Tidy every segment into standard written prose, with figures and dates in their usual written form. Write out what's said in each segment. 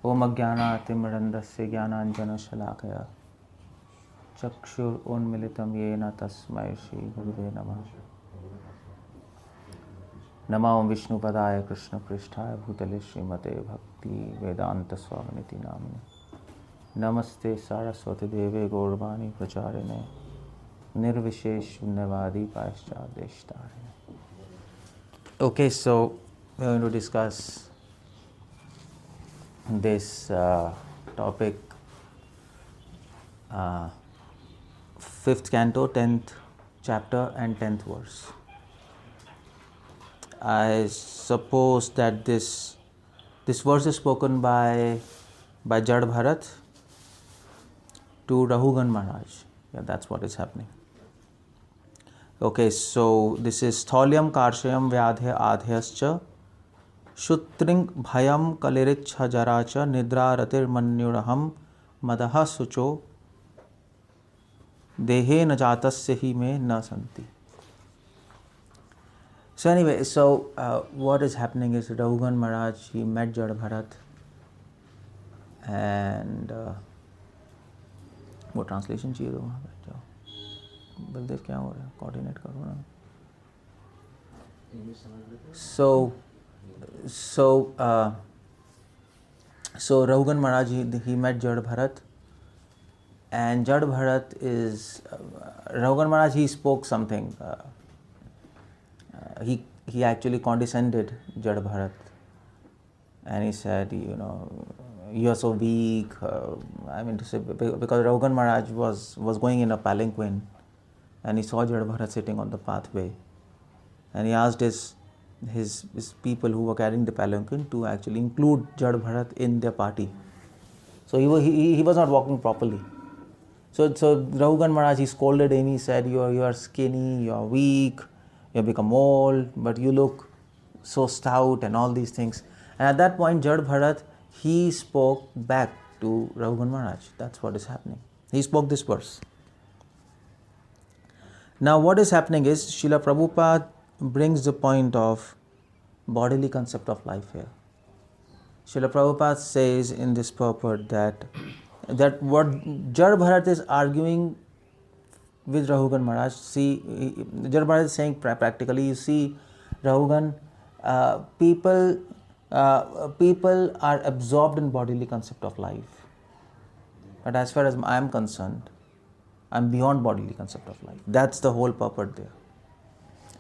𝗪𝗏𝗪𝗀 ज्ञानाञ्जनशलाकया चक्षुरुन्मीलितं येन तस्मै श्रीगुरुवे नमः। नमो विष्णुपदाय कृष्णपृष्ठाय भूतले श्रीमते भक्तिवेदांत स्वामी नामिने। नमस्ते सारस्वती देवे गौरवाणी प्रचारिणे निर्विशेष शून्यवादी पाश्चादेशतारिणे। Okay, so we're going to discuss this topic, 5th canto, 10th chapter and 10th verse. I suppose that this verse is spoken by 𝗪𝗲𝗪𝗀 to Rahugana Maharaj. Yeah, that's what is happening. Okay, so this is 𝗙𝗪𝗪 𝗪𝗲𝗪 व्याधे आधेयश्च 𝗢𝗙𝗪𝗀 निद्रारतिर्मन्युरहं मदः शुचो देहेन जातस्य हि मे न सन्ति. So anyway, what is happening is Rahugana Maharaj, he met 𝗪𝗪𝗪 and वो translation चाहिए तो वहाँ बैठ जाओ। बलदेव क्या हो रहा है, कोऑर्डिनेट करो ना। So Rahugana Maharaj, he met 𝗪𝗪𝗪, and 𝗪𝗪𝗪 is Rahugana Maharaj, he spoke something. He actually condescended 𝗪𝗪𝗪, and he said, you are so weak. I mean to say, because Rahugana Maharaj was going in a palanquin, and he saw 𝗪𝗪𝗪 sitting on the pathway, and he asked his people who were carrying the palanquin to actually include 𝗪𝗪𝗪 in their party. So he was not walking properly. So Rahugana Maharaj, he scolded him. He said, you are skinny, you are weak, you have become old, but you look so stout and all these things. And at that point, 𝗪𝗪𝗪, he spoke back to Rahugana Maharaj. That's what is happening. He spoke this verse. Now what is happening is, Srila Prabhupada brings the point of bodily concept of life here. Srila Prabhupada says in this purport that what 𝗪𝗪𝗪 is arguing with Rahugana Maharaj, see, 𝗪𝗪𝗪 is saying practically, you see, Rahugana, people are absorbed in bodily concept of life. But as far as I am concerned, I am beyond bodily concept of life. That's the whole purport there.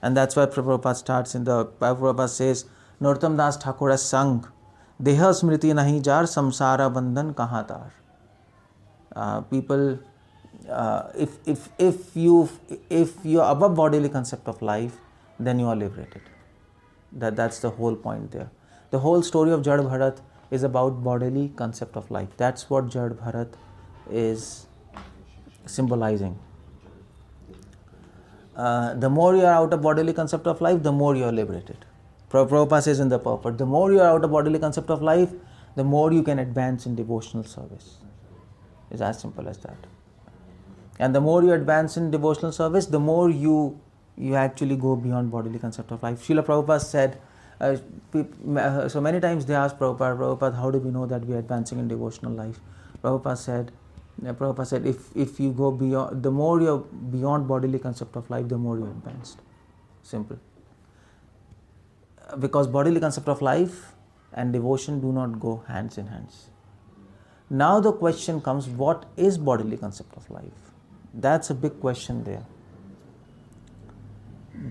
And that's why Prabhupada starts Prabhupada says, Narottam Das Thakur sang, Deha smriti nahi jar, samsara bandhan kahan tar. People, if you are above bodily concept of life, then you are liberated. That's the whole point there. The whole story of 𝗪𝗪𝗪 is about bodily concept of life. That's what 𝗪𝗪𝗪 is symbolizing. The more you are out of bodily concept of life, the more you are liberated. Prabhupada says in the purport, the more you are out of bodily concept of life, the more you can advance in devotional service. It's as simple as that. And the more you advance in devotional service, the more you actually go beyond bodily concept of life. Srila Prabhupada said, so many times they asked Prabhupada, how do we know that we are advancing in devotional life? Prabhupada said, if you go beyond, the more you are beyond bodily concept of life, the more you are advanced. Simple. Because bodily concept of life and devotion do not go hands in hands. Now the question comes, what is bodily concept of life? That's a big question there.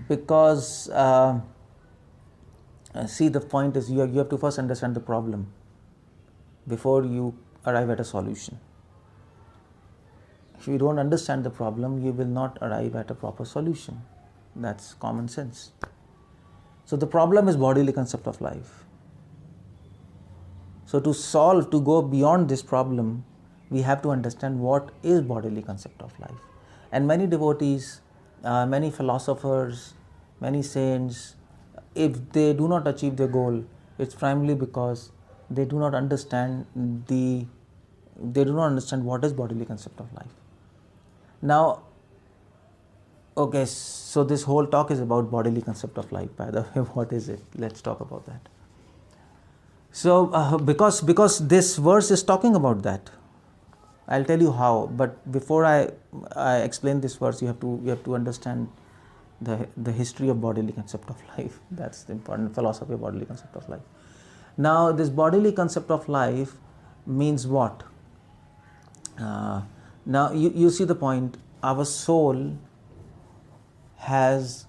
Because, see, the point is you have to first understand the problem before you arrive at a solution. If you don't understand the problem, you will not arrive at a proper solution. That's common sense. So the problem is bodily concept of life. So to go beyond this problem, we have to understand what is bodily concept of life. And many devotees, many philosophers, many saints, if they do not achieve their goal, it's primarily because they do not understand what is bodily concept of life. Now, okay, so this whole talk is about bodily concept of life. By the way, what is it? Let's talk about that. So because this verse is talking about that, I'll tell you how. But before I explain this verse, you have to understand the history of bodily concept of life. That's the important philosophy of bodily concept of life. Now, this bodily concept of life means what? Now, you see the point. Our soul has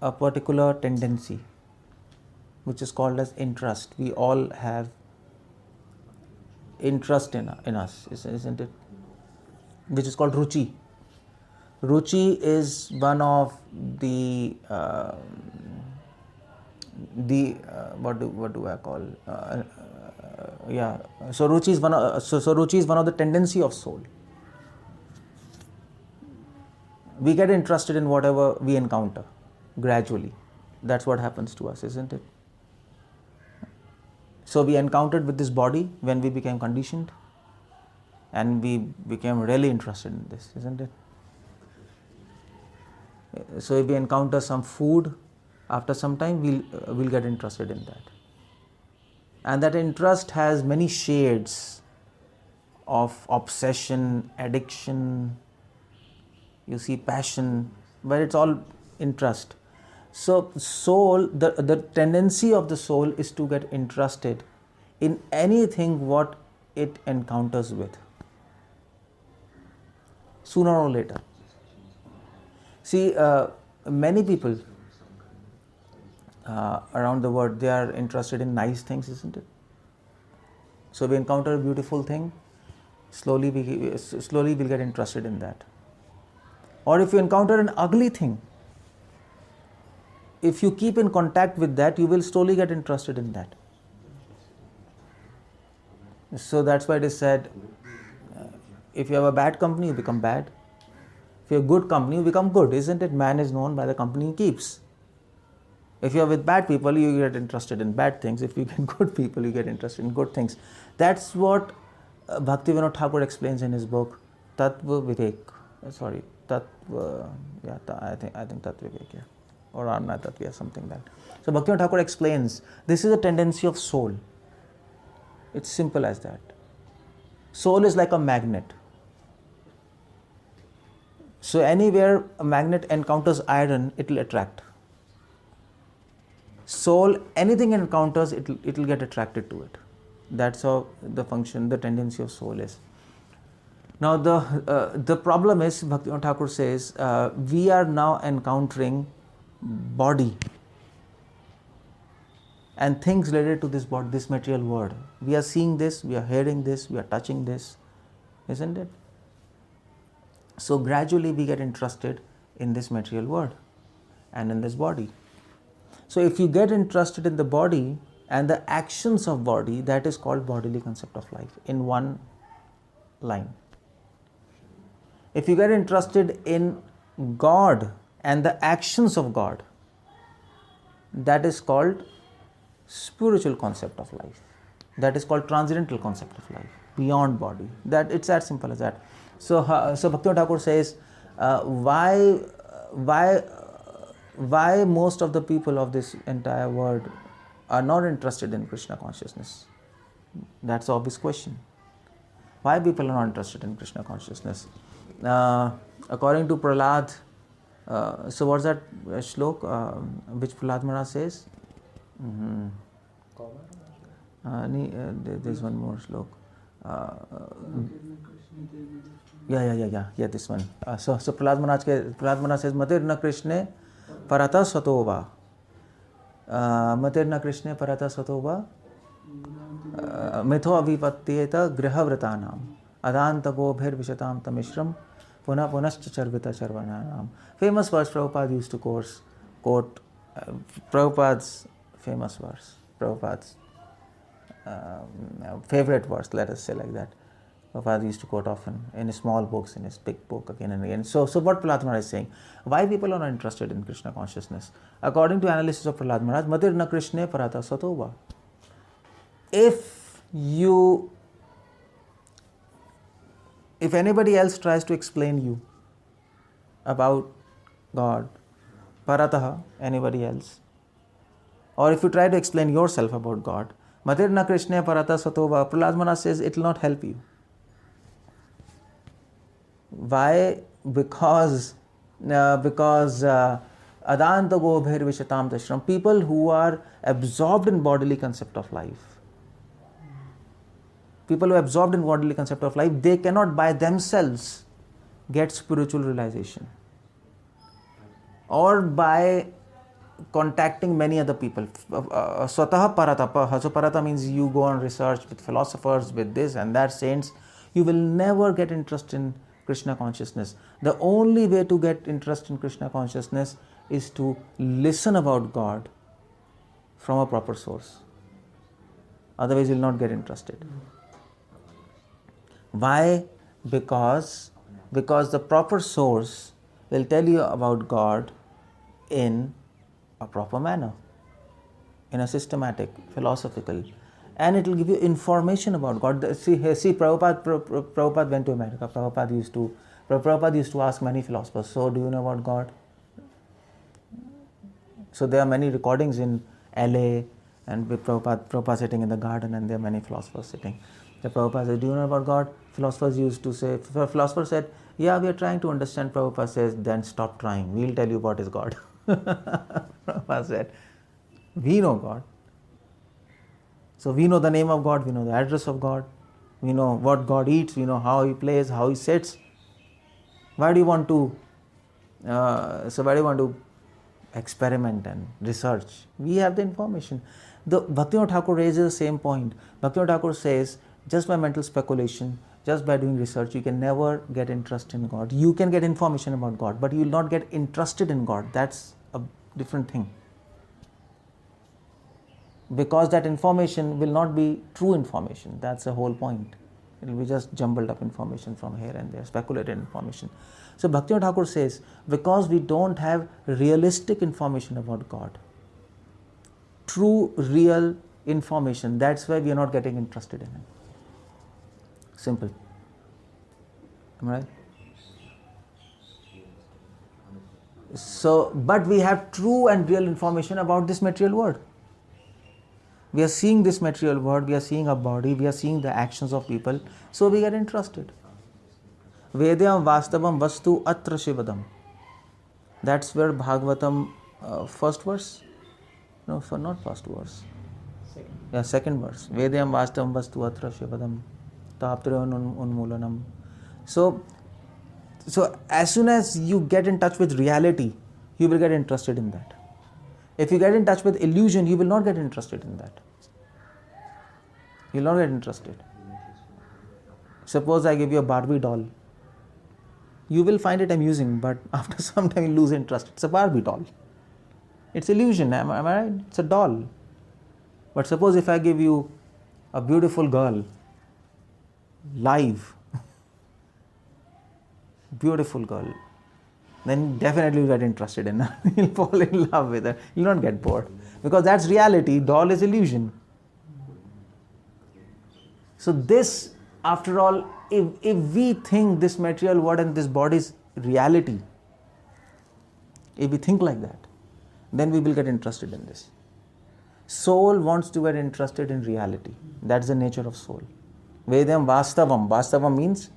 a particular tendency, which is called as interest. We all have interest in us, isn't it? Which is called ruchi. Ruchi is one of the what do I call? So ruchi is ruchi is one of the tendency of soul. We get interested in whatever we encounter gradually. That's what happens to us, isn't it? So we encountered with this body when we became conditioned, and we became really interested in this, isn't it? So if we encounter some food, after some time we'll get interested in that. And that interest has many shades of obsession, addiction, you see, passion, but it's all interest. So soul, the tendency of the soul is to get interested in anything what it encounters with, sooner or later. See, many people around the world, they are interested in nice things, isn't it? So we encounter a beautiful thing, slowly we'll get interested in that. Or if you encounter an ugly thing, if you keep in contact with that, you will slowly get interested in that. So that's why it is said, if you have a bad company, you become bad. If you have good company, you become good, isn't it? Man is known by the company he keeps. If you are with bad people, you get interested in bad things. If you get good people, you get interested in good things. That's what Bhaktivedanta Thakur explains in his book, 𝗙𝗲𝗪𝗃. I think 𝗙𝗲𝗪𝗃, or Arna Tattva, something like that. So Bhaktivedanta Thakur explains, this is a tendency of soul. It's simple as that. Soul is like a magnet. So anywhere a magnet encounters iron, it will attract. Soul, anything it encounters, it will get attracted to it. That's how the function, the tendency of soul is. Now the problem is, Bhaktivedanta Thakur says, we are now encountering body and things related to this body, this material world. We are seeing this, we are hearing this, we are touching this, isn't it? So gradually we get interested in this material world and in this body. So if you get interested in the body and the actions of body, that is called bodily concept of life in one line. If you get interested in God and the actions of God, that is called spiritual concept of life. That is called transcendental concept of life, beyond body. That it's as simple as that. So Bhaktivedanta Thakur says, why most of the people of this entire world are not interested in Krishna consciousness? That's the obvious question. Why people are not interested in Krishna consciousness? According to Prahlad, so what's that shlok which Prahlad Maharaj says? There's one more shlok. Yeah, this one. So Prahlad Maharaj says, Matir na Krishna parata satova. Matir na Krishna parata satova. Mitho avipatyeta grihavratanam. Adanta 𝗙𝗲𝗪𝗀𝗀 tamishram. Puna punascha charvita charvananam. Famous verse Prabhupada used to quote Prabhupada's famous verse. Prabhupada's favorite verse, let us say like that. Prabhupada used to quote often in his small books, in his big book, again and again. So what Prahlad Maharaj is saying, why people are not interested in Krishna consciousness? According to analysis of Prahlad Maharaj, Matir na Krishna parata satova. If anybody else tries to explain you about God, parataha, anybody else, or if you try to explain yourself about God, Matirna Krishna Parata Satova. Prahlad Maharaj says it will not help you. Why? Because Adanta Gobhir Vishatam Dashram, people who are absorbed in bodily concept of life. People who are absorbed in bodily concept of life, they cannot by themselves get spiritual realization. Or by contacting many other people. Swataha Paratapa. So Parata means you go on research with philosophers, with this and that saints. You will never get interest in Krishna consciousness. The only way to get interest in Krishna consciousness is to listen about God from a proper source. Otherwise you will not get interested. Why? Because the proper source will tell you about God in a proper manner, in a systematic, philosophical, and it will give you information about God. See, Prabhupada went to America. Prabhupada used to ask many philosophers, so do you know about God? So there are many recordings in LA and with Prabhupada sitting in the garden, and there are many philosophers sitting. The Prabhupada said, do you know about God? Philosophers used to say, philosopher said, yeah, we are trying to understand. Prabhupada says, then stop trying. We will tell you what is God. Prabhupada said, we know God. So we know the name of God, we know the address of God, we know what God eats, we know how He plays, how He sits. Why do you want to experiment and research? We have the information. The Bhaktivinoda Thakur raises the same point. Bhaktivinoda Thakur says, just by mental speculation, just by doing research, you can never get interest in God. You can get information about God, but you will not get interested in God. That's a different thing. Because that information will not be true information. That's the whole point. It will be just jumbled up information from here and there, speculated information. So Bhaktivinoda Thakur says, because we don't have realistic information about God, true, real information, that's why we are not getting interested in Him. Simple. Am I right? So, but we have true and real information about this material world. We are seeing this material world, we are seeing our body, we are seeing the actions of people, so we get interested. Vedyam vastavam vastu 𝗪𝗲𝗪𝗲𝗀. That's where Bhagavatam first verse? No, not first verse. Second verse. Vedyam vastavam vastu 𝗪𝗲𝗪𝗲𝗀 taptrivan unmulanam. So as soon as you get in touch with reality, you will get interested in that. If you get in touch with illusion, you will not get interested in that. You will not get interested. Suppose I give you a Barbie doll. You will find it amusing, but after some time you lose interest. It's a Barbie doll. It's illusion, am I right? It's a doll. But suppose if I give you a beautiful girl, live, beautiful girl, then definitely you get interested in her. You'll fall in love with her. You'll not get bored. Because that's reality. Doll is illusion. So this, after all, if we think this material world and this body is reality, if we think like that, then we will get interested in this. Soul wants to get interested in reality. That's the nature of soul. Vedyam vastavam. Vastavam means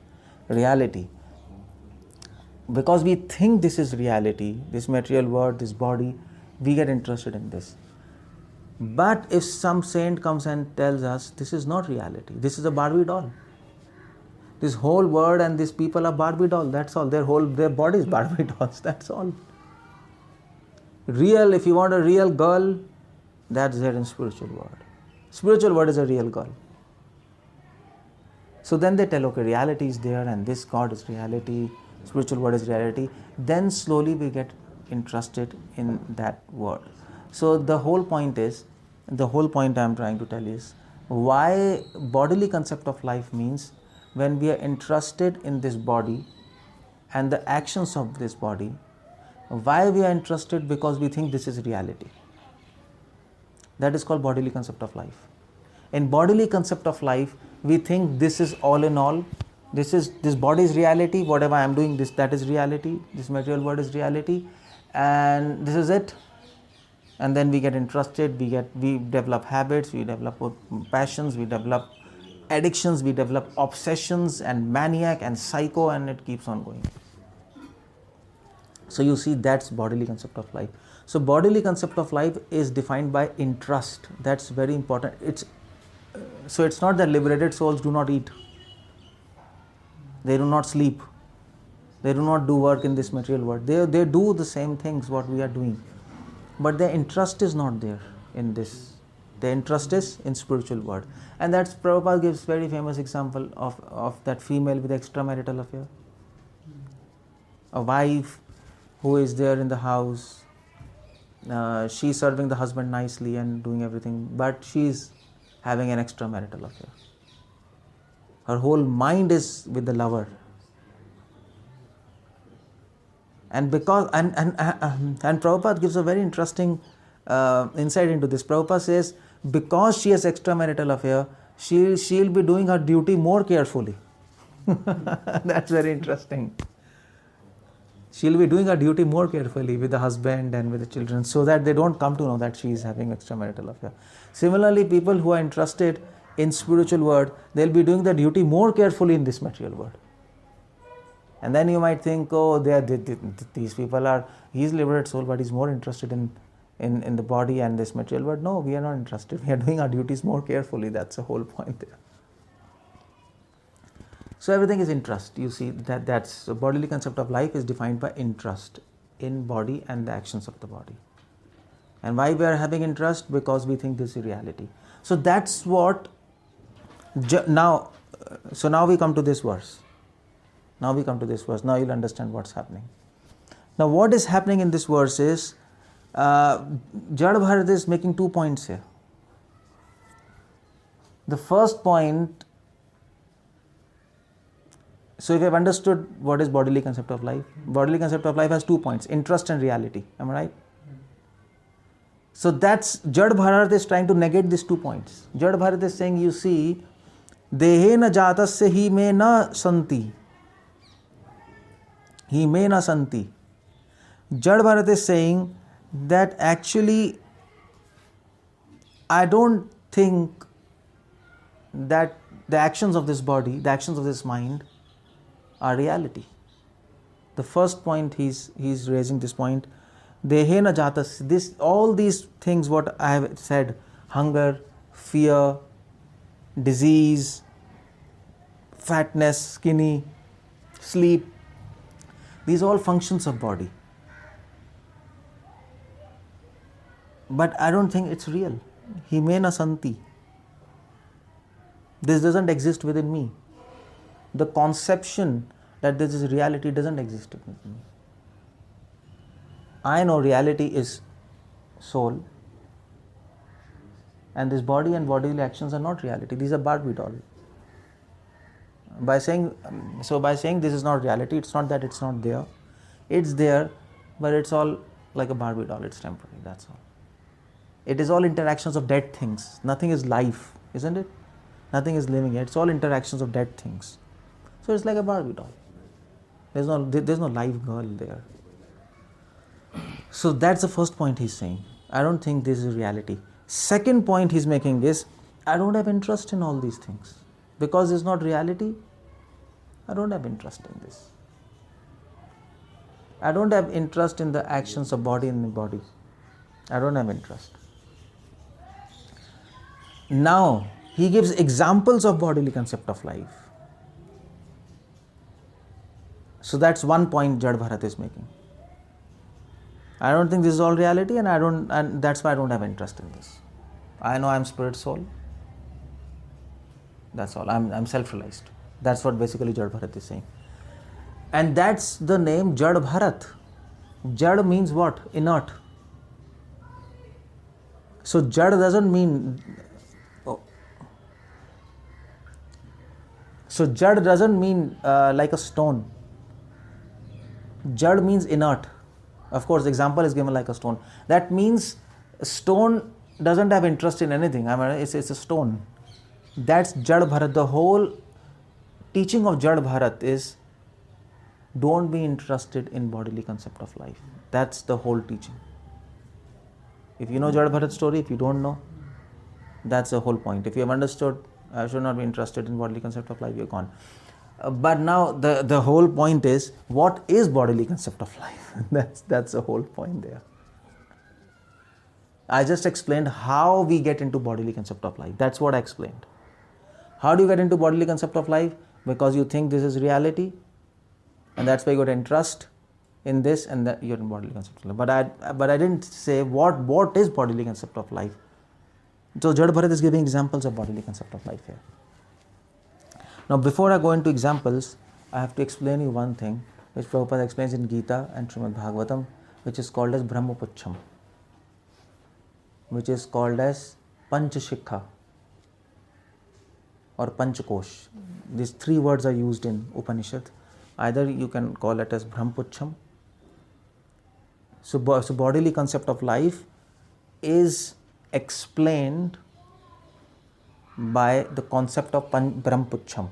reality. Because we think this is reality, this material world, this body, we get interested in this. But if some saint comes and tells us, this is not reality, this is a Barbie doll. This whole world and these people are Barbie doll, that's all. Their body is Barbie dolls, that's all. Real, if you want a real girl, that's there in spiritual world. Spiritual world is a real girl. So then they tell, okay, reality is there and this God is reality, spiritual world is reality. Then slowly we get interested in that word. So the whole point I am trying to tell is why bodily concept of life means when we are interested in this body and the actions of this body. Why we are interested? Because we think this is reality. That is called bodily concept of life. In bodily concept of life, we think this is all in all. This body is reality. Whatever I am doing, that is reality. This material world is reality, and this is it. and then we get interested, we develop habits, we develop passions, we develop addictions, we develop obsessions and maniac and psycho, and it keeps on going. So you see, that's bodily concept of life. So bodily concept of life is defined by interest. That's very important. It's not that liberated souls do not eat, they do not sleep, they do not do work in this material world. They do the same things what we are doing, but their interest is not there in this. Their interest is in spiritual world. And that's Prabhupada gives very famous example of that female with extramarital affair. A wife who is there in the house, she's serving the husband nicely and doing everything, but she's having an extramarital affair. Her whole mind is with the lover. And because and Prabhupada gives a very interesting insight into this. Prabhupada says, because she has extramarital affair, she'll be doing her duty more carefully. That's very interesting. She'll be doing her duty more carefully with the husband and with the children, so that they don't come to know that she is having extramarital affair. Similarly, people who are interested in spiritual world, they'll be doing their duty more carefully in this material world. And then you might think, oh, these people are, he's liberated soul, but he's more interested in the body and this material world. No, we are not interested. We are doing our duties more carefully. That's the whole point there. So everything is interest. You see, that's the bodily concept of life is defined by interest in body and the actions of the body. And why we are having interest? Because we think this is reality. So that's what, now we come to this verse. Now you'll understand what's happening. Now what is happening in this verse is, 𝗪𝗲𝗪𝗃 is making 2 points here. The first point, so if you have understood what is bodily concept of life, bodily concept of life has 2 points, interest and reality. Am I right? So that's, 𝗪𝗲𝗪𝗃 is trying to negate these 2 points. 𝗪𝗲𝗪𝗃 is saying, you see, देहेन जातस्य हि मे न सन्ति. He may na santi. 𝗪𝗲𝗪𝗃 is saying that actually I don't think that the actions of this body, the actions of this mind are reality. The first point he's raising this point, dehena jatas, this, all these things what I have said, hunger, fear, disease, fatness, skinny, sleep, these are all functions of body. But I don't think it's real. He may na santi. This doesn't exist within me. The conception that this is reality doesn't exist within me. I know reality is soul, and this body and bodily actions are not reality. These are Barbie doll. By saying this is not reality, it's not that it's not there. It's there, but it's all like a Barbie doll. It's temporary. That's all. It is all interactions of dead things. Nothing is life, isn't it? Nothing is living. It's all interactions of dead things. So it's like a Barbie doll. There's no live girl there. So that's the first point he's saying. I don't think this is reality. Second point he's making is, I don't have interest in all these things. Because it's not reality, I don't have interest in this. I don't have interest in the actions of body and body. I don't have interest. Now, he gives examples of bodily concept of life. So that's one point 𝗪𝗲𝗪𝗃 is making. I don't think this is all reality, and that's why I don't have interest in this. I know I'm spirit soul. That's all. I'm self-realized. That's what basically 𝗪𝗲𝗪𝗃 is saying. And that's the name 𝗪𝗲𝗪𝗃. Jad means what? Inert. So Jad doesn't mean like a stone. Jad means inert. Of course, the example is given like a stone. That means a stone doesn't have interest in anything. I mean, it's a stone. That's 𝗪𝗲𝗪𝗃. The whole teaching of 𝗪𝗲𝗪𝗃 is, don't be interested in bodily concept of life. That's the whole teaching. If you know 𝗪𝗲𝗪𝗃 story, if you don't know, that's the whole point. If you have understood, I should not be interested in bodily concept of life, you're gone. But now the whole point is, what is bodily concept of life? That's the whole point there. I just explained how we get into bodily concept of life. That's what I explained. How do you get into bodily concept of life? Because you think this is reality, and that's why you got interest in this, and that you're in bodily concept of life. But I didn't say what is bodily concept of life. So 𝗪𝗲𝗪𝗃 is giving examples of bodily concept of life here. Now before I go into examples, I have to explain you one thing which Prabhupada explains in Gita and Srimad Bhagavatam, which is called as Brahmapucham, which is called as 𝗪𝗪𝗃 or 𝗪𝗪𝗃𝗃. These three words are used in Upanishad. Either you can call it as Brahmapucham. So bodily concept of life is explained by the concept of Brahmapucham.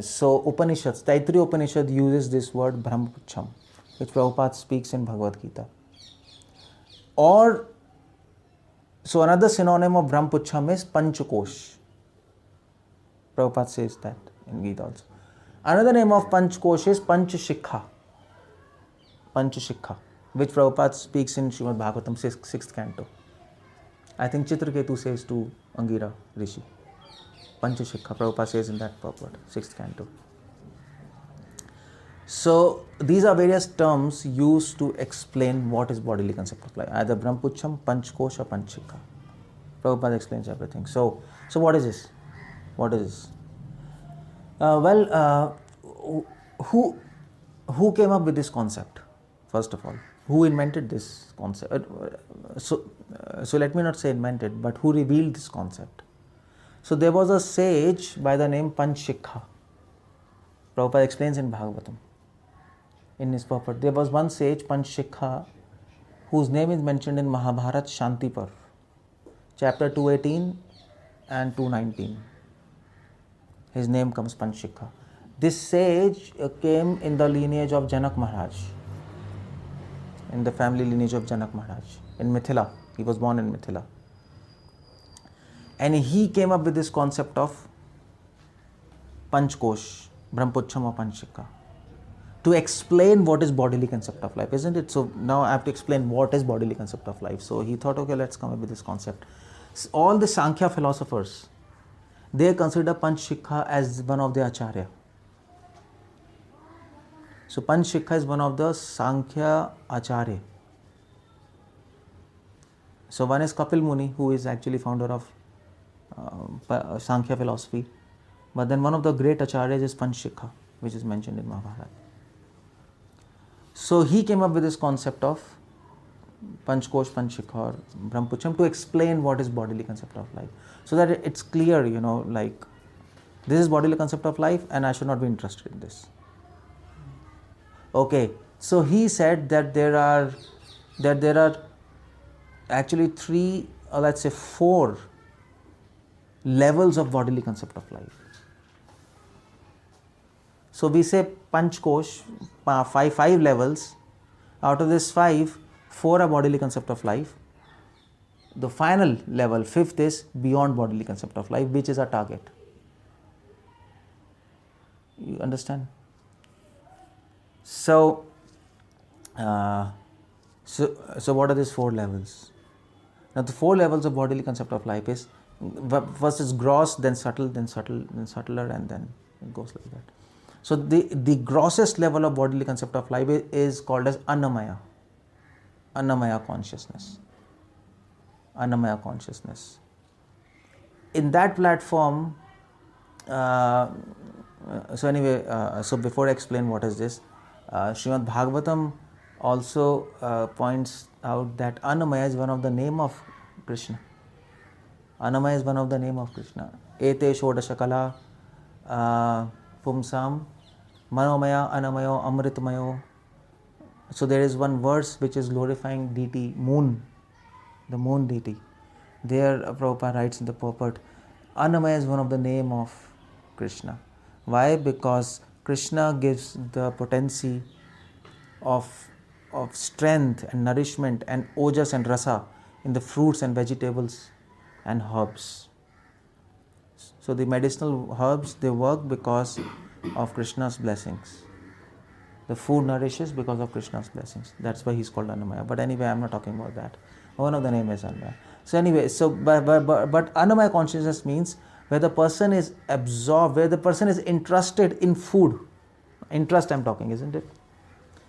So Upanishads, Taittiriya Upanishad uses this word Brahmapucham, which Prabhupada speaks in Bhagavad Gita. So another synonym of Brahmapucham is 𝗪𝗪𝗃𝗃. Prabhupada says that in Gita also. Another name of 𝗪𝗪𝗃𝗃 is 𝗪𝗪𝗃𝗃, which Prabhupada speaks in Srimad Bhagavatam 6th canto. I think Chitraketu says to Angira Rishi. 𝗪𝗪𝗃𝗃, Prabhupada says in that purport, 6th canto. So these are various terms used to explain what is bodily concept of life. Either Brahmapucham, 𝗪𝗪𝗃𝗃 or 𝗪𝗪𝗃𝗃. Prabhupada explains everything. So what is this? What is this? Who came up with this concept? First of all, who invented this concept? So let me not say invented, but who revealed this concept? So there was a sage by the name 𝗪𝗪𝗃𝗃. Prabhupada explains in Bhagavatam, in his purport. There was one sage, 𝗪𝗪𝗃𝗃, whose name is mentioned in Mahabharata Shanti Parv, chapter 218 and 219. His name comes 𝗪𝗪𝗃𝗃. This sage came in the lineage of Janak Maharaj, in the family lineage of Janak Maharaj, in Mithila. He was born in Mithila. And he came up with this concept of 𝗪𝗪𝗃𝗃, Brahmapucham or 𝗪𝗪𝗃𝗃, to explain what is bodily concept of life, isn't it? So now I have to explain what is bodily concept of life. So he thought, okay, let's come up with this concept. All the Sankhya philosophers, they consider 𝗪𝗪𝗃𝗃 as one of the Acharya. So 𝗪𝗪𝗃𝗃 is one of the Sankhya Acharya. So one is Kapil Muni, who is actually founder of Sankhya philosophy. But then one of the great Acharyas is 𝗪𝗪𝗃𝗃, which is mentioned in Mahabharata. So he came up with this concept of 𝗪𝗪𝗃𝗃, 𝗪𝗪𝗃𝗃 or Brahmapucham to explain what is bodily concept of life. So that it's clear, like this is bodily concept of life and I should not be interested in this. Okay, so he said that there are actually four levels of bodily concept of life. So we say 𝗪𝗪𝗃𝗃, five levels. Out of this four are bodily concept of life. The final level, fifth, is beyond bodily concept of life, which is our target. You understand? So what are these four levels? Now the four levels of bodily concept of life is, first is gross, then subtle, then subtler, and then it goes like that. So the grossest level of bodily concept of life is called as Annamaya consciousness. Annamaya consciousness. In that platform, so before I explain what is this, Srimad Bhagavatam also points out that Annamaya is one of the name of Krishna. Annamaya is one of the name of Krishna. Ete shodashakala pumsam manomaya annamayo amritmayo. So there is one verse which is glorifying deity moon, the moon deity. There Prabhupada writes in the purport, Annamaya is one of the name of Krishna. Why? Because Krishna gives the potency of of strength and nourishment and ojas and rasa in the fruits and vegetables and herbs. So the medicinal herbs, they work because of Krishna's blessings. The food nourishes because of Krishna's blessings. That's why he's called Annamaya. But anyway, I'm not talking about that. One of the name is Annamaya. So anyway, but Annamaya consciousness means where the person is absorbed, where the person is interested in food. Interest I'm talking, isn't it?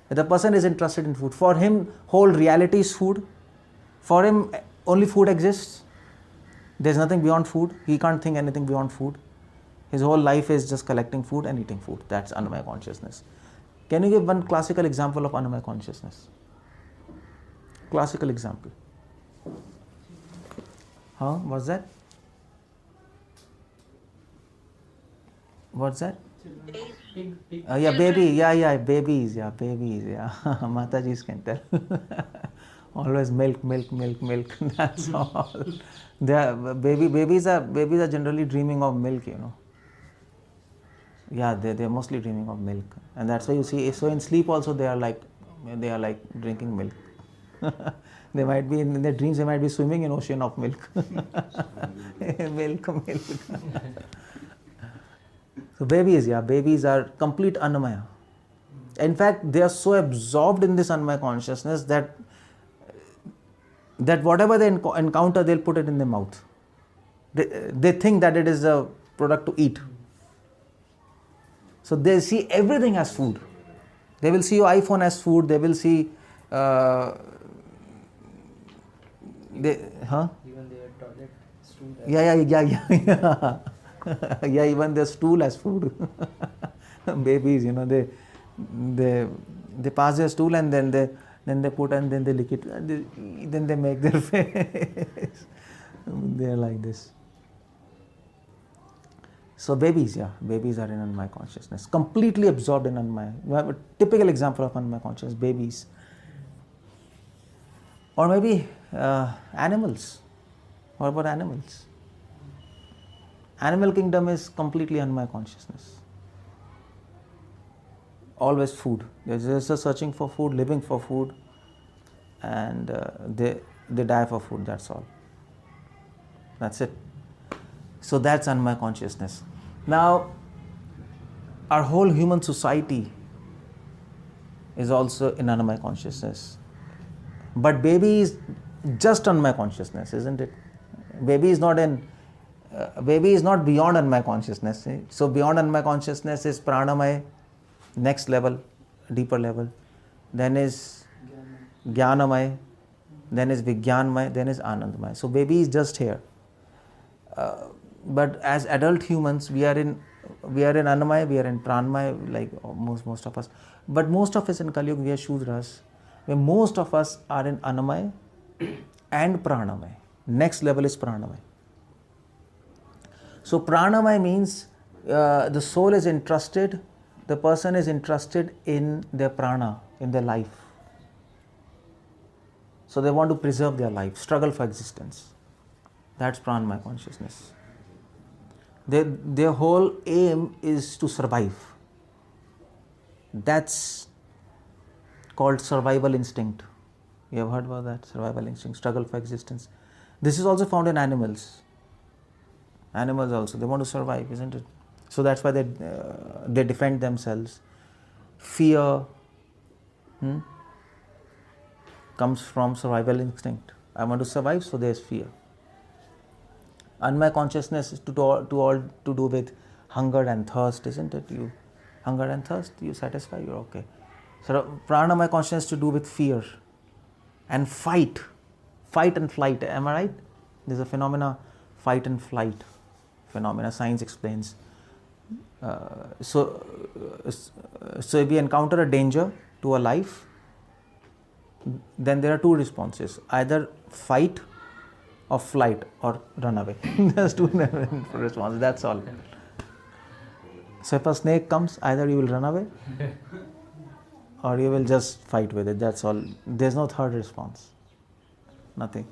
Where the person is interested in food. For him, whole reality is food. For him, only food exists. There's nothing beyond food. He can't think anything beyond food. His whole life is just collecting food and eating food. That's Annamaya consciousness. Can you give one classical example of Annamaya consciousness? Classical example. What's that? What's that? Yeah, baby. Yeah, babies. Yeah, babies. Yeah, Mataji's can tell. Always milk. That's all. Babies are generally dreaming of milk, you know. Yeah, they're mostly dreaming of milk, and that's why you see. So in sleep also they are like drinking milk. They might be in their dreams. They might be swimming in ocean of milk. milk. So babies are complete Annamaya. In fact, they are so absorbed in this Annamaya consciousness that whatever they encounter, they'll put it in their mouth. They think that it is a product to eat. So they see everything as food. They will see your iPhone as food. They will see Even their toilet stool. Yeah, even their stool as food. Babies, you know, they pass their stool and then they put and then they lick it. Then they make their face. They are like this. So babies are in Annamaya consciousness, completely absorbed in Annamaya. You have a typical example of Annamaya consciousness, babies. Or maybe animals. What about animals? Animal kingdom is completely Annamaya consciousness. Always food. They're just searching for food, living for food, and they die for food, that's all. That's it. So that's Annamaya consciousness. Now, our whole human society is also in Annamaya consciousness. But baby is just Annamaya consciousness, isn't it? Baby is not beyond Annamaya consciousness. So beyond Annamaya consciousness is Pranamaya, next level, deeper level. Then is Jnanamaya, then is Vijnanmaya, then is Anandamaya. So baby is just here. But as adult humans, we are in Annamaya, we are in Pranamaya, like most of us. But most of us in Kali Yuga, we are Shudras, where most of us are in Annamaya and Pranamaya. Next level is Pranamaya. So Pranamaya means the soul is interested, the person is interested in their prana, in their life. So they want to preserve their life, struggle for existence. That's Pranamaya consciousness. Their whole aim is to survive. That's called survival instinct. You have heard about that? Survival instinct, struggle for existence. This is also found in animals. Animals also, they want to survive, isn't it? So that's why they defend themselves. Fear comes from survival instinct. I want to survive, so there's fear. Annamaya consciousness is to do with hunger and thirst, isn't it? You hunger and thirst, you satisfy, you're okay. So Pranamaya consciousness to do with fear and fight and flight. Am I right? There's a phenomena, fight and flight phenomena. Science explains. So if we encounter a danger to a life, then there are two responses: either fight or flight or run away. There's two responses, that's all. So if a snake comes, either you will run away or you will just fight with it, that's all. There's no third response. Nothing.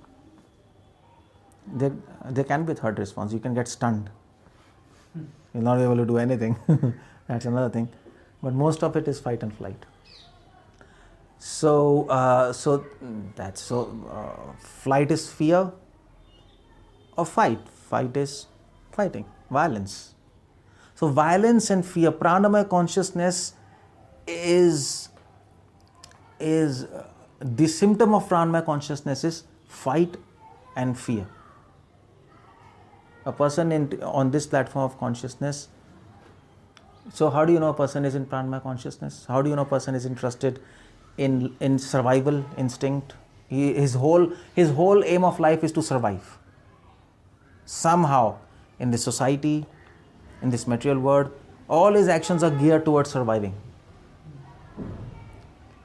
There can be a third response. You can get stunned. You'll not be able to do anything. That's another thing. But most of it is fight and flight. Flight is fear or fight. Fight is fighting, violence. So violence and fear, pranamaya consciousness is the symptom of pranamaya consciousness is fight and fear. A person on this platform of consciousness. So how do you know a person is in pranamaya consciousness? How do you know a person is interested in survival instinct? His whole aim of life is to survive. Somehow, in this society, in this material world, all his actions are geared towards surviving.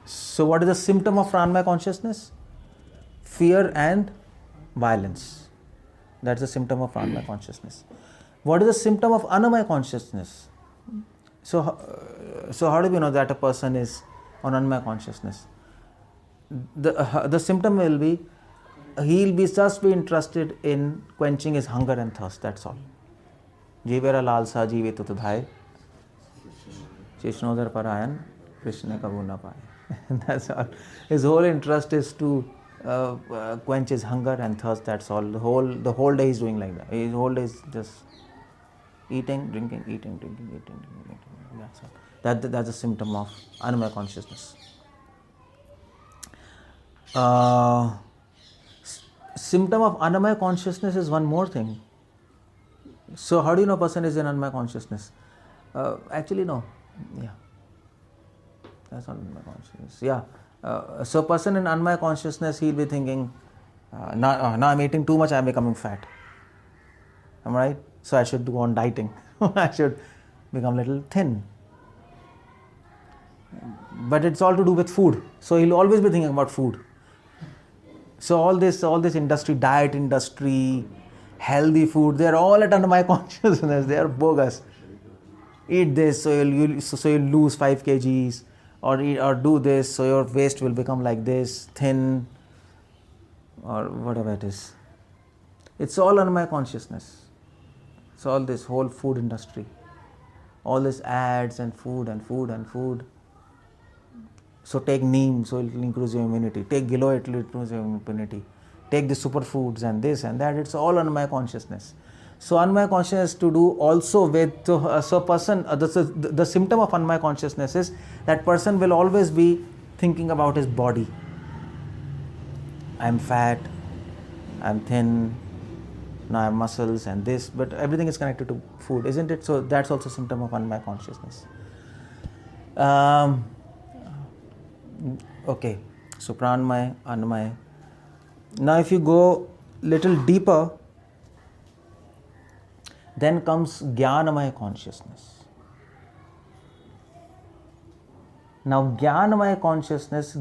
So what is the symptom of pranamaya consciousness? Fear and violence. That's the symptom of pranamaya consciousness. What is the symptom of annamaya consciousness? So how do we know that a person is on annamaya consciousness? The symptom will be, he'll be just be interested in quenching his hunger and thirst. That's all. Jivera lalsa jive tutudhai, Chishnodar parayan, Krishna kabuna paye. That's all. His whole interest is to quench his hunger and thirst. That's all. The whole day he's doing like that. His whole day is just eating, drinking. That's all. That's a symptom of annamaya consciousness. Symptom of annamaya consciousness is one more thing. So how do you know a person is in annamaya consciousness? Actually, no. Yeah. That's not annamaya consciousness. Yeah. So a person in annamaya consciousness, he'll be thinking, now I'm eating too much, I'm becoming fat. Am I right? So I should go on dieting. I should become a little thin. But it's all to do with food. So he'll always be thinking about food. So all this industry, diet industry, healthy food, they're all at annamaya consciousness. They are bogus. Eat this, so you'll lose 5 kgs, or do this, so your waist will become like this, thin, or whatever it is. It's all annamaya consciousness. It's all this whole food industry, all this ads and food. So take neem, so it will increase your immunity. Take giloy, it will increase your immunity. Take the superfoods and this and that. It's all annamaya consciousness. So annamaya consciousness to do also with so person. The symptom of annamaya consciousness is that person will always be thinking about his body. I'm fat, I'm thin, now I have muscles and this, but everything is connected to food, isn't it? So that's also a symptom of annamaya consciousness. Okay, so pranamaya, annamaya. Now if you go little deeper, then comes jnanamaya consciousness. Now jnanamaya consciousness, so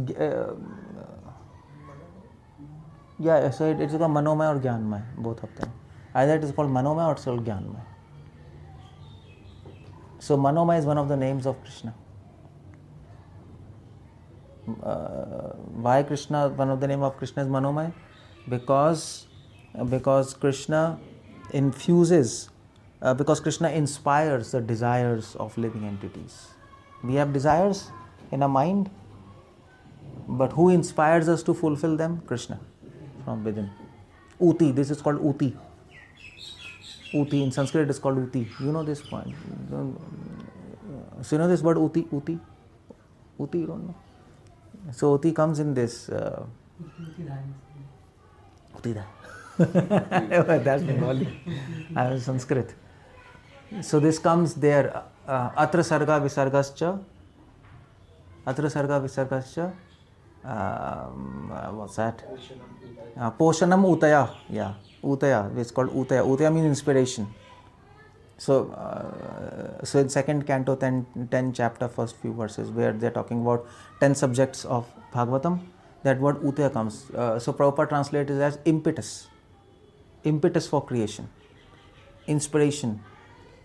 it's called manomaya or jnanamaya, both of them. Either it is called manomaya or it's called jnanamaya. So manomaya is one of the names of Krishna. Why Krishna? One of the name of Krishna is manomaya, because Krishna infuses, because Krishna inspires the desires of living entities. We have desires in our mind, but who inspires us to fulfill them? Krishna, from within. Uti, this is called Uti. Uti, in Sanskrit it is called Uti. You know this point. So you know this word Uti? Uti, you don't know? So Uti comes in this. Uti da. That's Bengali. I have Sanskrit. So this comes there. Atra sarga visargascha. Atra sarga visargascha. What's that? Poshanam utaya. Yeah, utaya. It's called utaya. Utaya means inspiration. So in second canto, 10 chapter, first few verses, where they're talking about 10 subjects of Bhagavatam, that word utaya comes. So Prabhupada translates it as impetus for creation, inspiration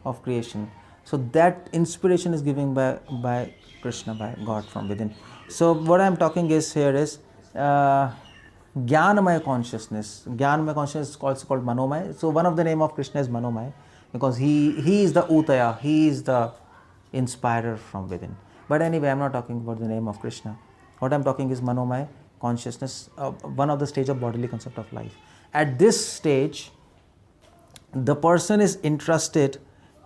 of creation. So that inspiration is given by Krishna, by God from within. So what I'm talking is here is jnanamaya consciousness. Jnanamaya consciousness is also called manomaya. So one of the name of Krishna is manomaya, because he is the utaya, he is the inspirer from within. But anyway, I'm not talking about the name of Krishna. What I'm talking is Manomaya consciousness, one of the stage of bodily concept of life. At this stage, the person is interested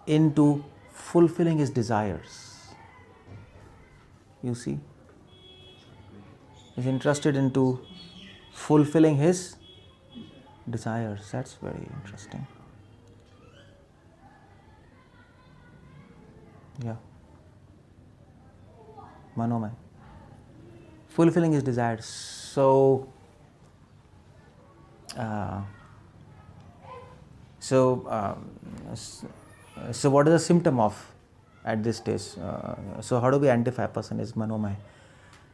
into fulfilling his desires. You see? He's interested into fulfilling his desires. That's very interesting. Yeah. Manomaya. Fulfilling his desires. So what is the symptom of at this stage? So how do we identify a person is Manomaya?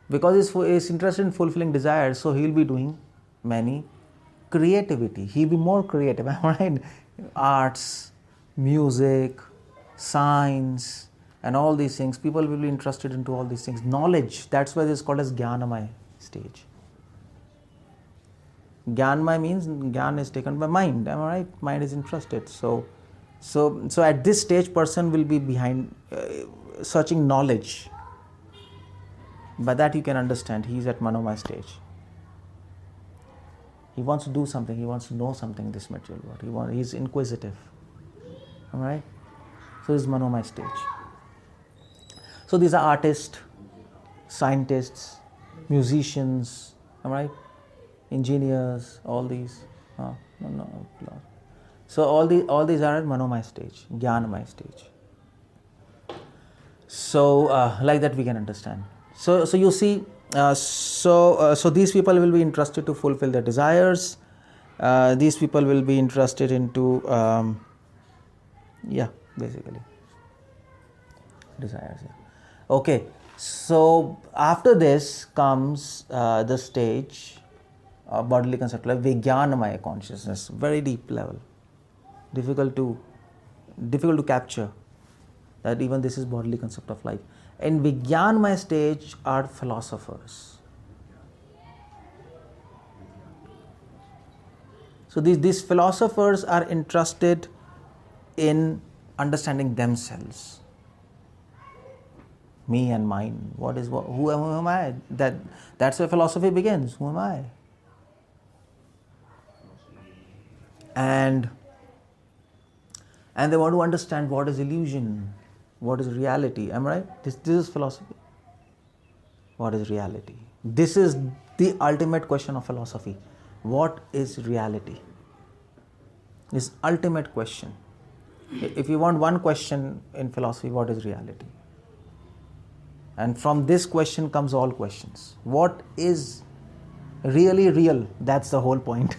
Because he's interested in fulfilling desires, so he'll be doing many creativity. He'll be more creative, right? Arts, music, science, and all these things. People will be interested into all these things. Knowledge, that's why this is called as Jnanamaya stage. Jnanamaya means Jnana is taken by mind, am I right? Mind is interested. So at this stage, person will be behind searching knowledge. By that you can understand he is at Manomaya stage. He wants to do something, he wants to know something in this material world. He is inquisitive. Am I right? So this is Manomaya stage. So these are artists, scientists, musicians, am I right? Engineers, all these. So all these are at Manomaya stage, Jnanamaya stage. So like that we can understand. So you see, so these people will be interested to fulfill their desires. These people will be interested into, basically desires. Yeah. Okay, so after this comes the stage of bodily concept, like Vijnanamaya consciousness, very deep level, difficult to capture. That even this is bodily concept of life. In Vijnanamaya stage are philosophers. So these philosophers are interested in understanding themselves. Me and mine. Who am I? That's where philosophy begins. Who am I? And they want to understand what is illusion. What is reality? Am I right? This is philosophy. What is reality? This is the ultimate question of philosophy. What is reality? This ultimate question. If you want one question in philosophy, what is reality? And from this question comes all questions. What is really real? That's the whole point.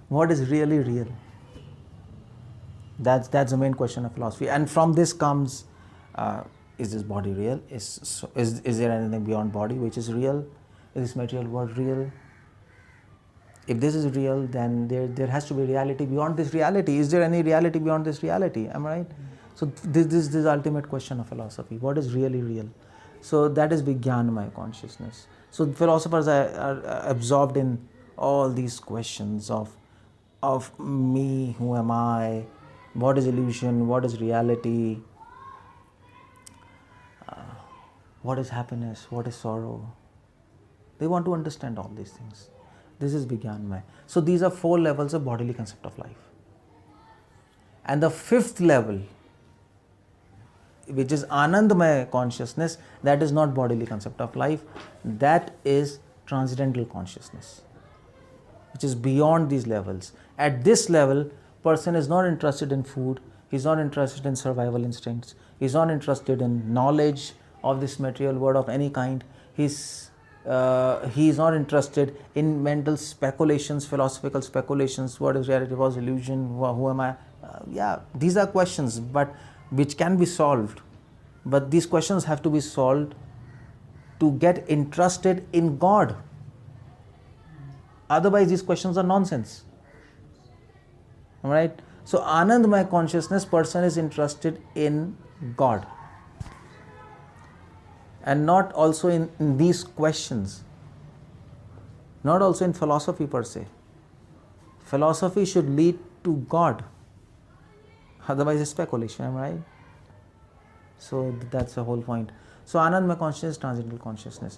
What is really real? That's the main question of philosophy. And from this comes, is this body real? Is there anything beyond body which is real? Is this material world real? If this is real, then there has to be reality beyond this reality. Is there any reality beyond this reality? Am I right? So this is the ultimate question of philosophy. What is really real? So that is Vijnanamaya consciousness. So philosophers are absorbed in all these questions of me, who am I, what is illusion, what is reality, what is happiness, what is sorrow. They want to understand all these things. This is Vijnanamaya. So these are 4 levels of bodily concept of life. And the 5th level, which is Anandamaya consciousness, that is not bodily concept of life, that is transcendental consciousness, which is beyond these levels. At this level, person is not interested in food, he is not interested in survival instincts, he is not interested in knowledge of this material world of any kind, he is not interested in mental speculations, philosophical speculations, what is reality, what is illusion, who am I? These are questions but which can be solved, but these questions have to be solved to get interested in God. Otherwise these questions are nonsense. Right? So Anandamaya consciousness, person is interested in God and not also in these questions, not also in philosophy per se. Philosophy should lead to God, otherwise it's speculation, am I right? So that's the whole point. So Anandamaya consciousness, transcendental consciousness.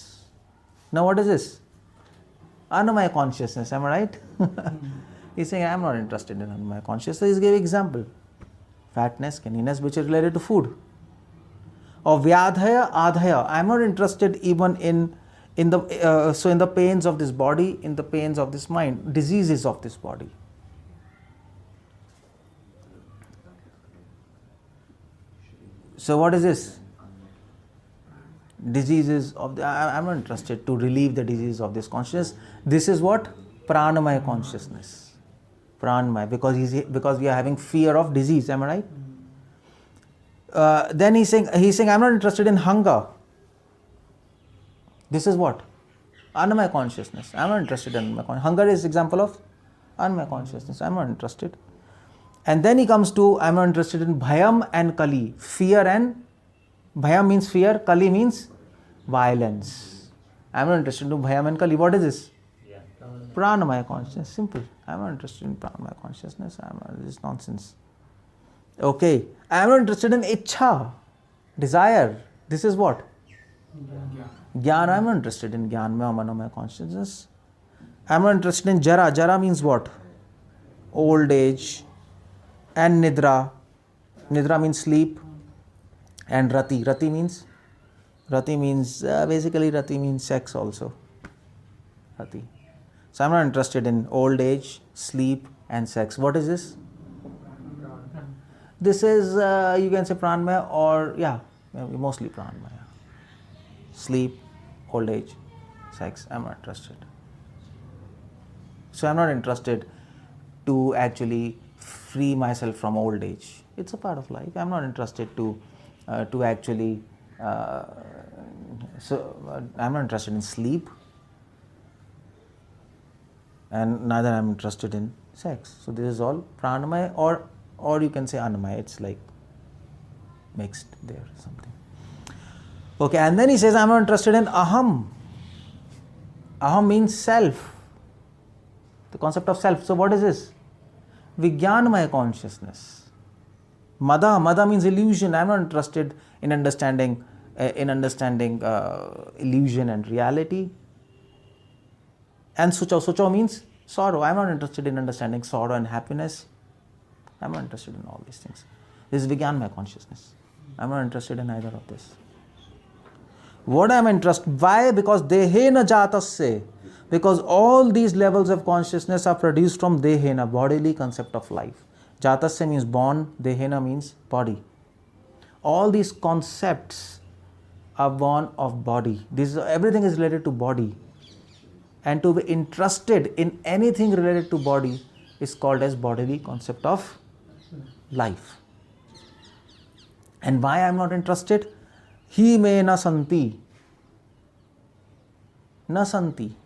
consciousness. Now what is this? Annamaya consciousness, am I right? He's saying, I am not interested in Annamaya consciousness. He's giving example. Fatness, skinniness, which is related to food. Or vyadhaya, adhaya. I am not interested even in the pains of this body, in the pains of this mind, diseases of this body. So what is this? Diseases of the, I am not interested to relieve the disease of this consciousness. This is what? Pranamaya consciousness. Pranamaya, because we are having fear of disease, am I right? Then he's saying, I am not interested in hunger. This is what? Annamaya consciousness. I am not interested in Annamaya consciousness. Hunger is example of Annamaya consciousness. I am not interested. And then he comes to, I am not interested in bhayam and kali. Fear and, bhayam means fear, kali means violence. I am not interested in bhayam and kali. What is this? Pranamaya consciousness. Simple. I am not interested in pranamaya consciousness. This is nonsense. Okay. I am not interested in ichha, desire. This is what? Jnana. I am not interested in jnana, manomaya consciousness. I am not interested in jara. Jara means what? Old age. And nidra. Nidra means sleep. And rati. Rati means basically rati means sex also. Rati. So I am not interested in old age, sleep and sex. What is this? This is, you can say pranamaya or, mostly pranamaya. Sleep, old age, sex. I am not interested. So I am not interested to actually free myself from old age. It's a part of life. I am not interested to actually, I am not interested in sleep. And neither I am interested in sex. So this is all pranamaya or you can say annamaya. It's like mixed there something. Okay, and then he says, I am not interested in aham. Aham means self. The concept of self. So what is this? Vijnanamaya consciousness. Mada means illusion. I am not interested in understanding illusion and reality. And sucho means sorrow. I am not interested in understanding sorrow and happiness. I am not interested in all these things. This is Vijnanamaya consciousness. I am not interested in either of this. What I am interested? Why? Because dehena jatasya. Because all these levels of consciousness are produced from dehena, bodily concept of life. Jatasya means born, dehena means body. All these concepts are born of body. Everything is related to body. And to be interested in anything related to body is called as bodily concept of life. And why I am not interested? He me na santi. Na santi.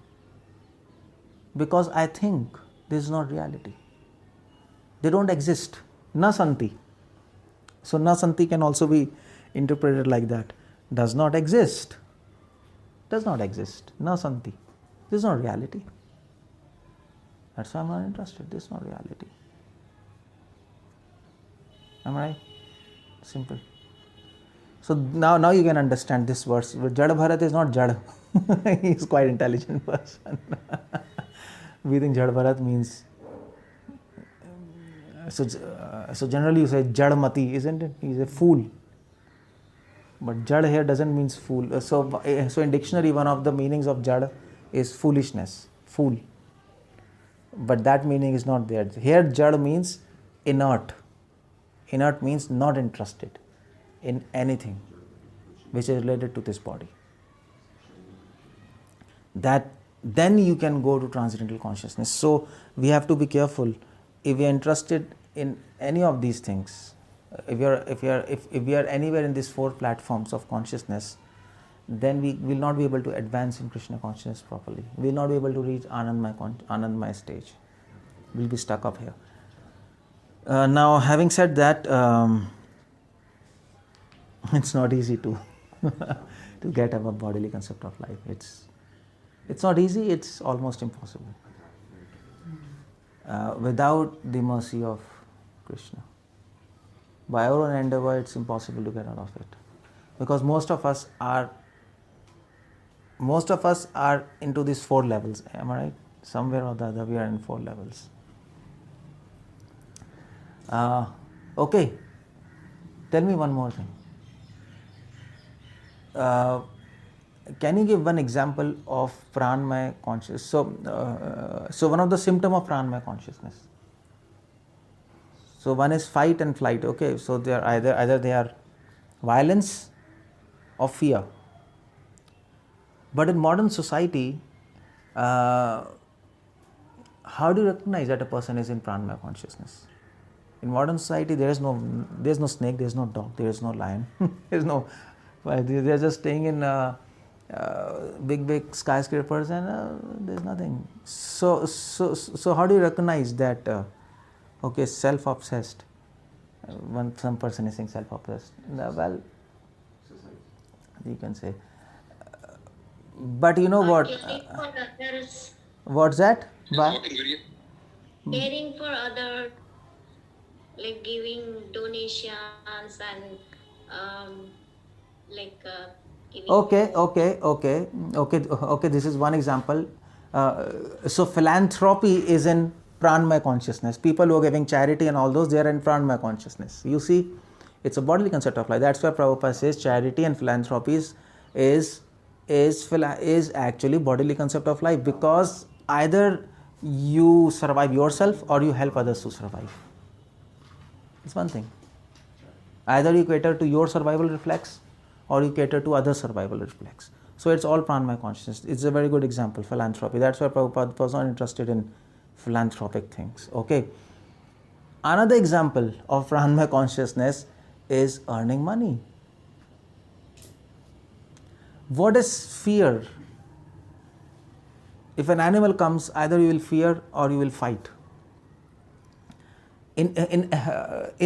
Because I think this is not reality. They don't exist. Na santi. So na santi can also be interpreted like that. Does not exist. Does not exist. Na santi. This is not reality. That's why I'm not interested. This is not reality. Am I right? Simple. So now you can understand this verse. 𝗙𝗲𝗪𝗀 is not Jad. He is quite intelligent person. We think 𝗙𝗲𝗪𝗀 means. So generally you say 𝗙𝗪मति, isn't it? He is a fool. But Jad here doesn't mean fool. So in dictionary, one of the meanings of Jad is foolishness, fool. But that meaning is not there. Here Jad means inert. Inert means not interested in anything which is related to this body. That then you can go to transcendental consciousness. So we have to be careful. If we are interested in any of these things, if we are anywhere in these four platforms of consciousness, then we will not be able to advance in Krishna consciousness properly. We will not be able to reach Anandmaya stage. We will be stuck up here. Now, having said that, it's not easy to to get above bodily concept of life. It's not easy. It's almost impossible. Without the mercy of Krishna, by our own endeavor, it's impossible to get out of it, because most of us are into these four levels. Am I right? Somewhere or the other, we are in four levels. Okay. Tell me one more thing. Can you give one example of pranmaya consciousness? So one of the symptoms of pranmaya consciousness. So one is fight and flight. Okay, so they are either they are violence or fear. But in modern society, how do you recognize that a person is in pranmaya consciousness? In modern society, there is no snake, there is no dog, there is no lion, there is no. They are just staying in big skyscrapers, and there is nothing. So how do you recognize that? Okay, self-obsessed. When some person is saying self-obsessed, well, you can say. But you know what? Caring for others. What's that? Caring for others, like giving donations and giving. Okay. This is one example. So philanthropy is in pranmaya consciousness. People who are giving charity and all those, they are in pranmaya consciousness. You see, it's a bodily concept of life. That's why Prabhupada says charity and philanthropy is actually bodily concept of life, because either you survive yourself or you help others to survive. It's one thing. Either you cater to your survival reflex or you cater to other survival reflex. So it's all pranmaya consciousness. It's a very good example, philanthropy. That's why Prabhupada was not interested in philanthropic things. Okay. Another example of pranmaya consciousness is earning money. What is fear? If an animal comes, either you will fear or you will fight. In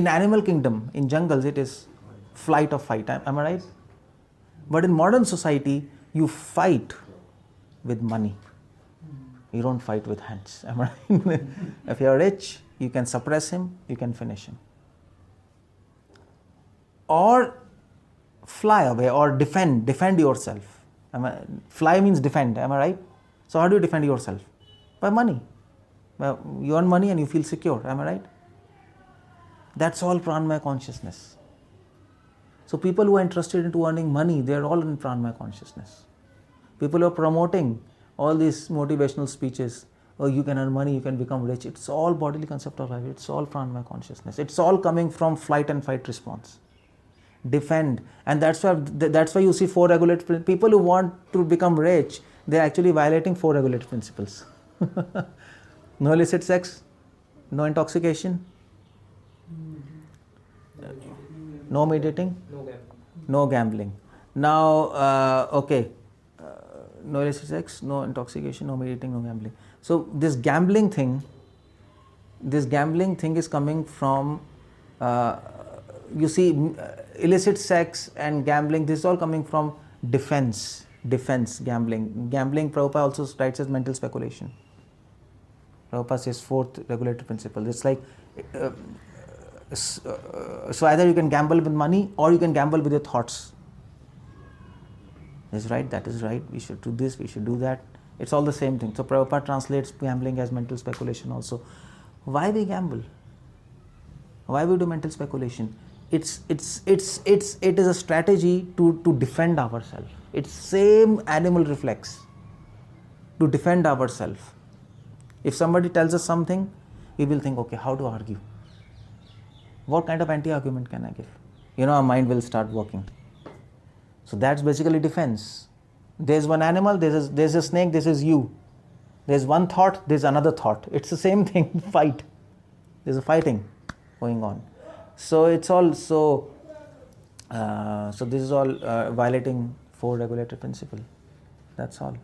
animal kingdom, in jungles, it is flight or fight. Am I right? But in modern society, you fight with money. You don't fight with hands. Am I right? If you are rich, you can suppress him, you can finish him. Or fly away or defend yourself. Fly means defend. Am I right? So how do you defend yourself? By money. Well, you earn money and you feel secure. Am I right? That's all pranmaya consciousness. So people who are interested into earning money, they are all in pranmaya consciousness. People who are promoting all these motivational speeches, oh, you can earn money, you can become rich. It's all bodily concept of life. It's all pranmaya consciousness. It's all coming from flight and fight response. Defend. And that's why you see four regulated principles. People who want to become rich, they're actually violating four regulated principles. No illicit sex, no intoxication, no meditating, no gambling. Now, no illicit sex, no intoxication, no meditating, no gambling. So this gambling thing is coming from, you see, illicit sex and gambling, this is all coming from defense, gambling. Gambling, Prabhupada also writes as mental speculation. Prabhupada says fourth regulatory principle. It's like, so either you can gamble with money or you can gamble with your thoughts. This is right, that is right, we should do this, we should do that. It's all the same thing. So Prabhupada translates gambling as mental speculation also. Why we gamble? Why we do mental speculation? It is a strategy to defend ourselves. It's same animal reflex to defend ourselves. If somebody tells us something, we will think, okay, how to argue? What kind of anti-argument can I give? Our mind will start working. So that's basically defense. There's one animal, there's a snake, this is you. There's one thought, there's another thought. It's the same thing, fight. There's a fighting going on. So it's all so this is all violating four regulatory principle. That's all.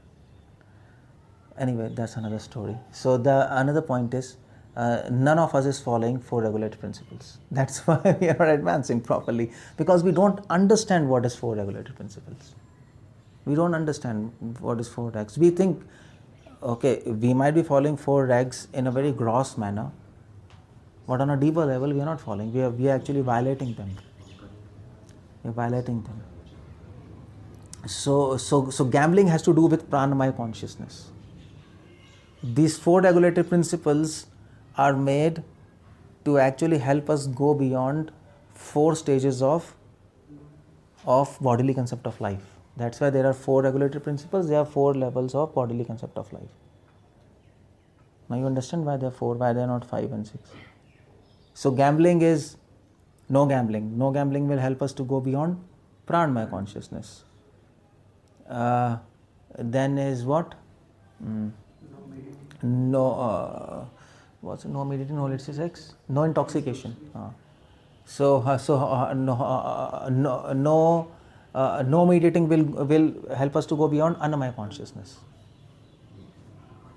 Anyway, that's another story. So another point is, none of us is following four regulatory principles. That's why we are advancing properly, because we don't understand what is four regulatory principles. We don't understand what is four regs. We think, okay, we might be following four regs in a very gross manner, but on a deeper level, we are not following. We are actually violating them. We are violating them. So gambling has to do with pranamaya consciousness. These four regulatory principles are made to actually help us go beyond four stages of bodily concept of life. That's why there are four regulatory principles. There are four levels of bodily concept of life. Now you understand why there are four, why there are not 5 and 6. So gambling is no gambling. No gambling will help us to go beyond pranamaya consciousness. Then is what? No meditating, no illicit sex, no intoxication. No meditating will help us to go beyond annamaya consciousness.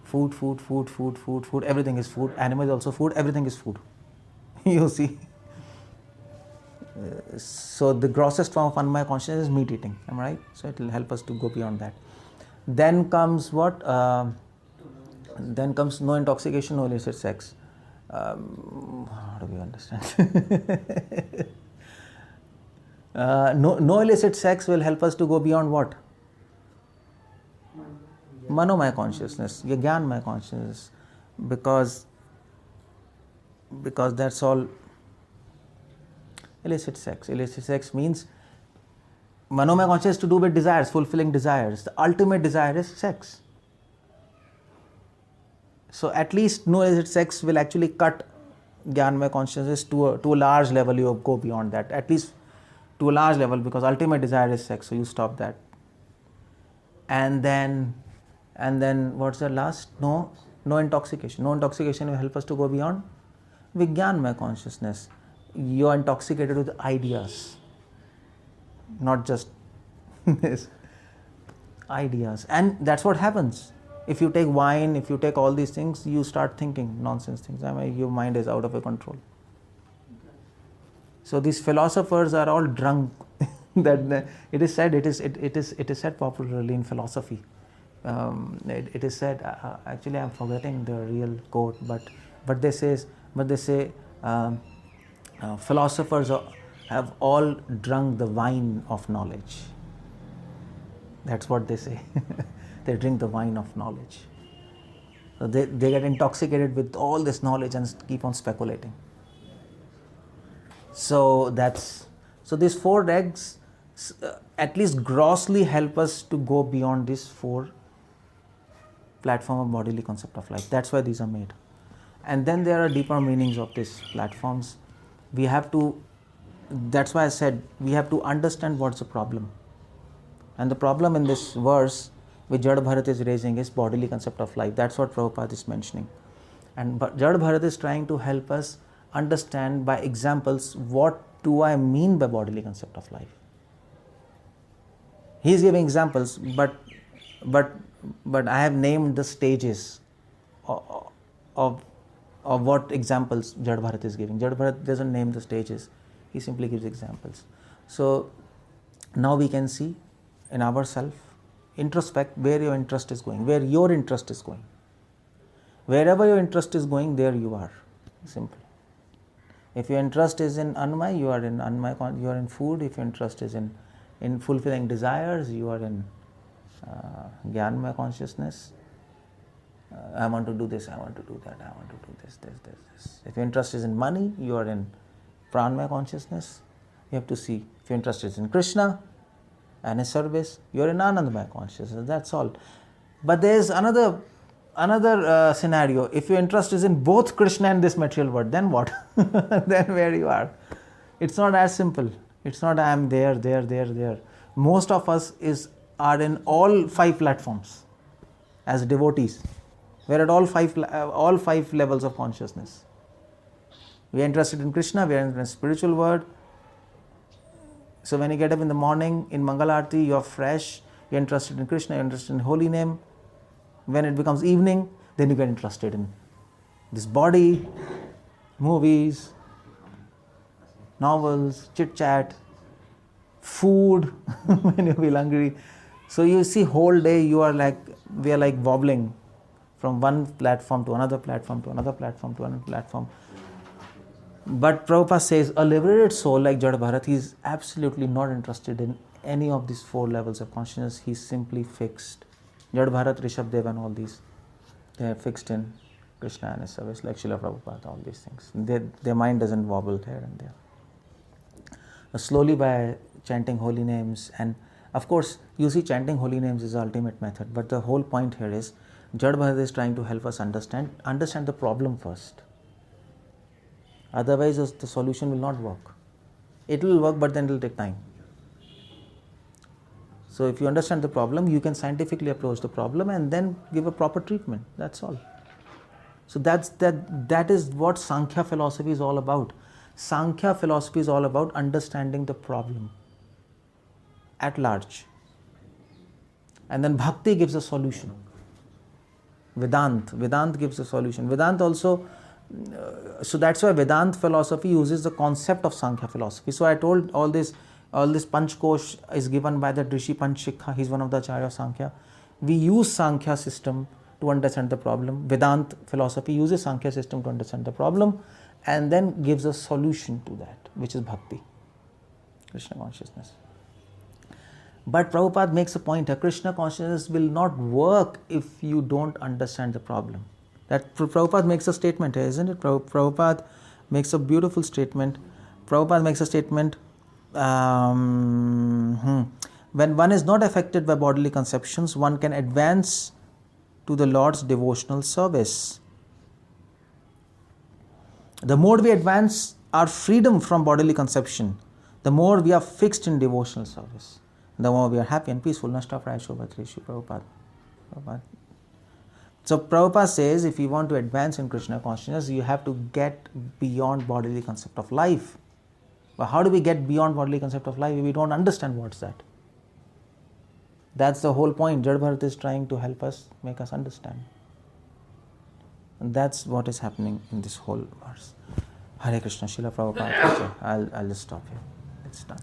Food, everything is food. Animal is also food, everything is food. You see. So the grossest form of annamaya consciousness is meat eating. Am I right? So it will help us to go beyond that. Then comes what? Then comes no intoxication, no illicit sex. How do we understand? No illicit sex will help us to go beyond what? Manomaya consciousness, Jnanmaya consciousness, because that's all illicit sex. Illicit sex means Manomaya consciousness to do with desires, fulfilling desires. The ultimate desire is sex. So at least no illicit sex will actually cut Jnanmaya consciousness to a large level. You go beyond that, at least to a large level, because ultimate desire is sex. So you stop that. And then what's the last? No intoxication. No intoxication will help us to go beyond Vijnanmaya consciousness. You are intoxicated with ideas, not just this ideas. And that's what happens. If you take wine, if you take all these things, you start thinking nonsense things. I mean, your mind is out of your control. So these philosophers are all drunk. That it is said said popularly in philosophy. It is said. Actually, I'm forgetting the real quote, but they say philosophers have all drunk the wine of knowledge. That's what they say. They drink the wine of knowledge. So they get intoxicated with all this knowledge and keep on speculating. So these four regs at least grossly help us to go beyond this four platform of bodily concept of life. That's why these are made. And then there are deeper meanings of these platforms. That's why I said we have to understand what's the problem. And the problem in this verse which 𝗪𝗪𝗪 is raising is bodily concept of life. That's what Prabhupada is mentioning. And 𝗪𝗪𝗪 is trying to help us understand by examples what do I mean by bodily concept of life. He is giving examples, but I have named the stages of what examples 𝗪𝗪𝗪 is giving. 𝗪𝗪𝗪 doesn't name the stages. He simply gives examples. So now we can see in ourselves, introspect where your interest is going, where your interest is going. Wherever your interest is going, there you are. Simple. If your interest is in 𝗪𝗲, you are in 𝗪𝗲, you are in food. If your interest is in fulfilling desires, you are in 𝗙𝗂𝗪 consciousness. I want to do this, I want to do that, I want to do this. If your interest is in money, you are in pranamaya consciousness. You have to see. If your interest is in Krishna and His service, you are in Anandamaya consciousness. That's all. But there is another scenario. If your interest is in both Krishna and this material world, then what? Then where you are? It's not as simple. It's not I am there. Most of us are in all 5 platforms as devotees. We're at all five levels of consciousness. We are interested in Krishna, we are in the spiritual world. So when you get up in the morning, in Mangala Arati, you are fresh, you're interested in Krishna, you're interested in holy name. When it becomes evening, then you get interested in this body, movies, novels, chit-chat, food, when you feel hungry. So you see whole day we are like wobbling from one platform to another platform to another platform to another platform. But Prabhupada says a liberated soul like 𝗪𝗲, he is absolutely not interested in any of these 4 levels of consciousness. He is simply fixed. 𝗪𝗲, 𝗪𝗲𝗹 and all these, they are fixed in Krishna and His service, like Srila Prabhupada, all these things. Their mind doesn't wobble here and there. Slowly by chanting holy names, and of course, you see, chanting holy names is the ultimate method, but the whole point here is 𝗪𝗲 is trying to help us understand the problem first. Otherwise, the solution will not work. It will work, but then it will take time. So if you understand the problem, you can scientifically approach the problem and then give a proper treatment. That's all. So that is what Sankhya philosophy is all about. Sankhya philosophy is all about understanding the problem at large. And then Bhakti gives a solution. Vedanta gives a solution. Vedanta also, so that's why Vedanta philosophy uses the concept of Sankhya philosophy. So I told all this Panchkosh is given by the 𝗙ષि Panchikha. He's one of the Acharya of Sankhya. We use Sankhya system to understand the problem. Vedanta philosophy uses Sankhya system to understand the problem and then gives a solution to that, which is Bhakti, Krishna consciousness. But Prabhupada makes a point here, Krishna consciousness will not work if you don't understand the problem. That Prabhupada makes a statement here, isn't it? Prabhupada makes a beautiful statement. Prabhupada makes a statement, when one is not affected by bodily conceptions, one can advance to the Lord's devotional service. The more we advance our freedom from bodily conception, the more we are fixed in devotional service. The more we are happy and peaceful. Prabhupada. So Prabhupada says, if you want to advance in Krishna consciousness, you have to get beyond bodily concept of life. But how do we get beyond bodily concept of life if we don't understand what's that? That's the whole point. 𝗪𝗲 is trying to help us, make us understand. And that's what is happening in this whole verse. Hare Krishna, Srila Prabhupada. I'll just stop here. It's done.